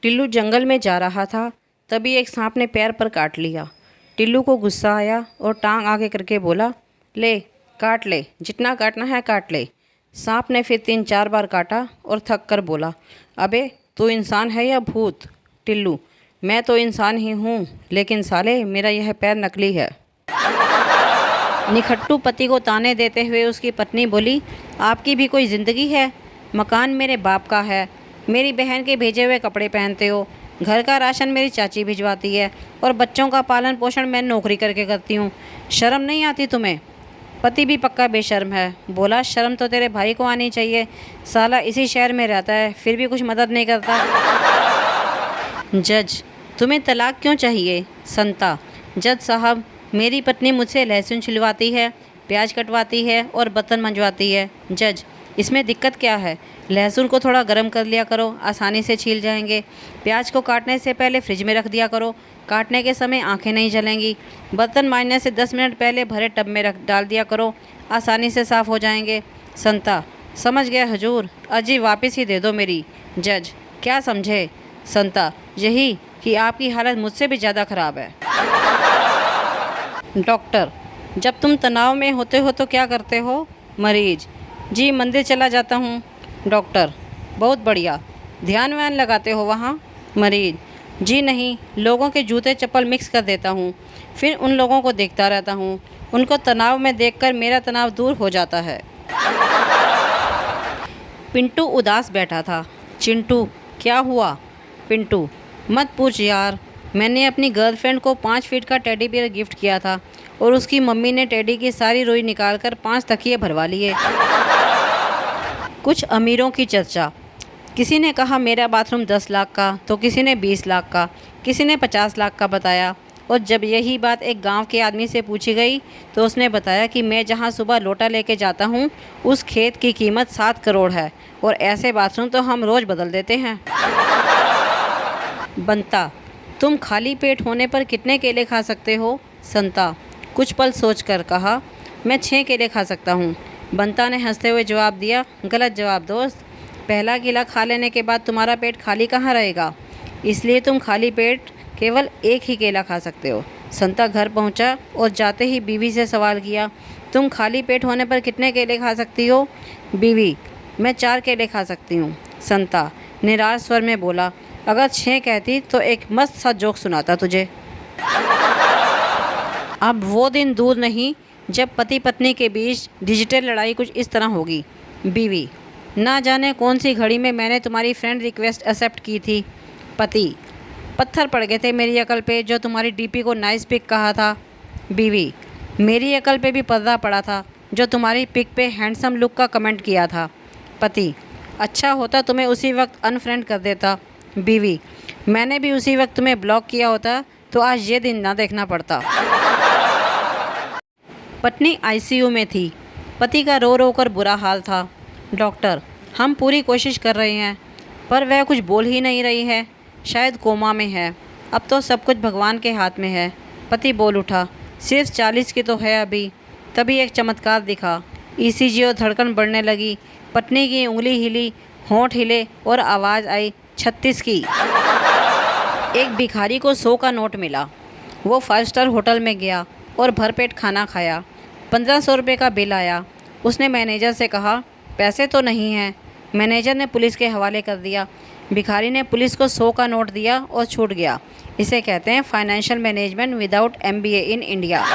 टिल्लू जंगल में जा रहा था। तभी एक सांप ने पैर पर काट लिया। टिल्लू को गुस्सा आया और टांग आगे करके बोला, ले काट ले, जितना काटना है काट ले। सांप ने फिर 3-4 बार काटा और थक कर बोला, अबे तू इंसान है या भूत? टिल्लू, मैं तो इंसान ही हूँ, लेकिन साले मेरा यह पैर नकली है। निखट्टू पति को ताने देते हुए उसकी पत्नी बोली, आपकी भी कोई ज़िंदगी है? मकान मेरे बाप का है, मेरी बहन के भेजे हुए कपड़े पहनते हो, घर का राशन मेरी चाची भिजवाती है और बच्चों का पालन पोषण मैं नौकरी करके करती हूँ। शर्म नहीं आती तुम्हें? पति भी पक्का बेशर्म है, बोला शर्म तो तेरे भाई को आनी चाहिए, साला इसी शहर में रहता है फिर भी कुछ मदद नहीं करता। जज, तुम्हें तलाक क्यों चाहिए? संता, जज साहब, मेरी पत्नी मुझसे लहसुन छिलवाती है, प्याज कटवाती है और बर्तन मंजवाती है। जज, इसमें दिक्कत क्या है? लहसुन को थोड़ा गर्म कर लिया करो, आसानी से छील जाएंगे। प्याज को काटने से पहले फ्रिज में रख दिया करो, काटने के समय आंखें नहीं जलेंगी। बर्तन मांजने से 10 मिनट पहले भरे टब में डाल दिया करो, आसानी से साफ़ हो जाएंगे। संता, समझ गया हुजूर, अर्जी वापस ही दे दो मेरी। जज, क्या समझे? संता, यही कि आपकी हालत मुझसे भी ज़्यादा ख़राब है। डॉक्टर, जब तुम तनाव में होते हो तो क्या करते हो? मरीज, जी मंदिर चला जाता हूँ। डॉक्टर, बहुत बढ़िया, ध्यान व्यान लगाते हो वहाँ? मरीज, जी नहीं, लोगों के जूते चप्पल मिक्स कर देता हूँ, फिर उन लोगों को देखता रहता हूँ, उनको तनाव में देखकर मेरा तनाव दूर हो जाता है। पिंटू उदास बैठा था। चिंटू, क्या हुआ? पिंटू, मत पूछ यार, मैंने अपनी गर्लफ्रेंड को 5 फीट का टेडी बियर गिफ्ट किया था और उसकी मम्मी ने टेडी की सारी रुई निकालकर 5 तकिए भरवा लिए। कुछ अमीरों की चर्चा। किसी ने कहा मेरा बाथरूम 10 लाख का, तो किसी ने 20 लाख का, किसी ने 50 लाख का बताया। और जब यही बात एक गांव के आदमी से पूछी गई तो उसने बताया कि मैं जहां सुबह लोटा लेके जाता हूं, उस खेत की कीमत 7 करोड़ है और ऐसे बाथरूम तो हम रोज़ बदल देते हैं। बनता, तुम खाली पेट होने पर कितने केले खा सकते हो? संता, कुछ पल सोचकर कहा, मैं 6 केले खा सकता हूँ। बंता ने हंसते हुए जवाब दिया, गलत जवाब दोस्त, पहला केला खा लेने के बाद तुम्हारा पेट खाली कहाँ रहेगा, इसलिए तुम खाली पेट केवल एक ही केला खा सकते हो। संता घर पहुँचा और जाते ही बीवी से सवाल किया, तुम खाली पेट होने पर कितने केले खा सकती हो? बीवी, मैं 4 केले खा सकती हूँ। संता निराश स्वर में बोला, अगर 6 कहती तो एक मस्त सा जोक सुनाता तुझे। अब वो दिन दूर नहीं जब पति पत्नी के बीच डिजिटल लड़ाई कुछ इस तरह होगी। बीवी, ना जाने कौन सी घड़ी में मैंने तुम्हारी फ्रेंड रिक्वेस्ट एक्सेप्ट की थी। पति, पत्थर पड़ गए थे मेरी अकल पे जो तुम्हारी डीपी को नाइस पिक कहा था। बीवी, मेरी अकल पे भी पर्दा पड़ा था जो तुम्हारी पिक पे हैंडसम लुक का कमेंट किया था। पति, अच्छा होता तुम्हें उसी वक्त अनफ्रेंड कर देता। बीवी, मैंने भी उसी वक्त तुम्हें ब्लॉक किया होता तो आज ये दिन ना देखना पड़ता। पत्नी आईसीयू में थी, पति का रो रो कर बुरा हाल था। डॉक्टर, हम पूरी कोशिश कर रहे हैं पर वह कुछ बोल ही नहीं रही है, शायद कोमा में है, अब तो सब कुछ भगवान के हाथ में है। पति बोल उठा, सिर्फ 40 की तो है अभी। तभी एक चमत्कार दिखा, ईसीजी और धड़कन बढ़ने लगी। पत्नी की उंगली हिली, होंठ हिले और आवाज़ आई, 36 की। एक भिखारी को 100 का नोट मिला। वो 5 स्टार होटल में गया और भरपेट खाना खाया। 1500 रुपये का बिल आया। उसने मैनेजर से कहा, पैसे तो नहीं हैं। मैनेजर ने पुलिस के हवाले कर दिया। भिखारी ने पुलिस को 100 का नोट दिया और छूट गया। इसे कहते हैं financial management without MBA in India.